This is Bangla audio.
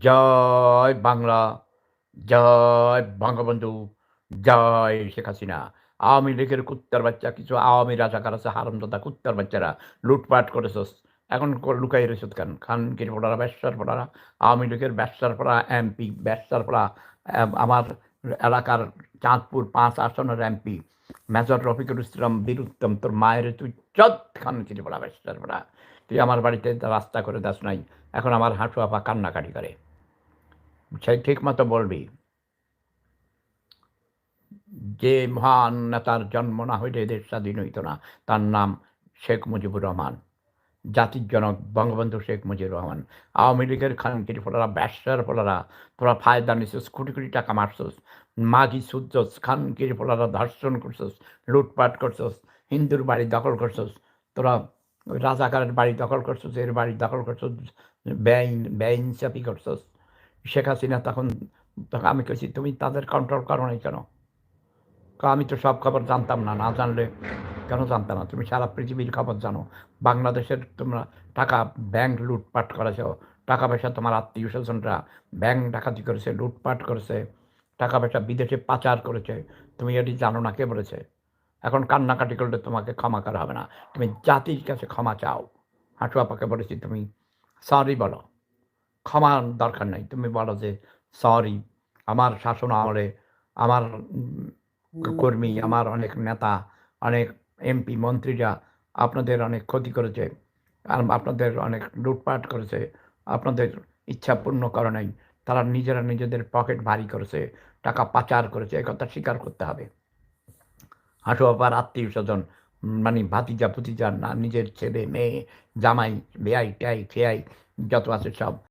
জয় বাংলা, জয় বঙ্গবন্ধু, জয় শেখ হাসিনা। আওয়ামী লীগের কুত্তার বাচ্চা কিছু আওয়ামী রাজাকার আছে হারামজাদা কুত্তার বাচ্চারা লুটপাট করেছস। এখন লুকাই রইছত কেন? খানকির পোলারা, বেশ্যার পোলারা, আওয়ামী লীগের বেশ্যার পোলা এমপি, বেশ্যার পোলা আমার এলাকার চাঁদপুর ৫ আসনের এমপি মেজর রফিকুল ইসলাম বীর উত্তম তোর মায়ের তুই চোদ খানকির পোলা, বেশ্যার পোলা। তুই আমার বাড়িতে রাস্তা করে দাস নাই। এখন আমার হাঁটু আপা কান্নাকাটি করে। সেই ঠিক মতো বলবি। যে মহান নেতার জন্ম না হইলে দেশ স্বাধীন হইত না, তার নাম শেখ মুজিবুর রহমান। জাতির জনক বঙ্গবন্ধু শেখ মুজিবুর রহমান। আওয়ামী লীগের খানকির ফোলারা, ব্যবসার ফোলারা, তোরা ফায়দা নিছিস, কোটি কোটি টাকা মারছস, মাগি সুদ্ধস, খানকির ফোলারা ধর্ষণ করছস, লুটপাট করছস, হিন্দুর বাড়ি দখল করছস, তোরা ওই রাজাকারের বাড়ি দখল করছস, এর বাড়ি দখল করছস, বেআইনসাফি করছস। শেখ হাসিনা তখন তখন আমি কইছি, তুমি তাদের কন্ট্রোল করো নাই কেন? আমি তো সব খবর জানতাম না, না জানলে কেন জানতাম না? তুমি সারা পৃথিবীর খবর জানো। বাংলাদেশের তোমরা টাকা ব্যাংক লুটপাট করেছ, টাকা পয়সা তোমার আত্মীয় স্বজনরা ব্যাংক ডাকাতি করেছে, লুটপাট করেছে, টাকা পয়সা বিদেশে পাচার করেছে। তুমি এটি জানো না, কে বলেছে? এখন কান্নাকাটি করলে তোমাকে ক্ষমা করা হবে না। তুমি জাতির কাছে ক্ষমা চাও। হাঁটু আপাকে বলেছি তুমি সরি বলো, ক্ষমার দরকার নাই। তুমি বলো যে সরি, আমার শাসন আমলে আমার কর্মী, আমার অনেক নেতা, অনেক এমপি মন্ত্রীরা আপনাদের অনেক ক্ষতি করেছে, আর আপনাদের অনেক লুটপাট করেছে, আপনাদের ইচ্ছা পূর্ণ করে নাই। তারা নিজেরা নিজেদের পকেট ভারী করেছে, টাকা পাচার করেছে, একথা স্বীকার করতে হবে। হাঁটু আপার আত্মীয় স্বজন মানে ভাতিজা ভুতিজা, না নিজের ছেলে মেয়ে জামাই বেয়াই টেয়াই ফেয়াই যত আছে সব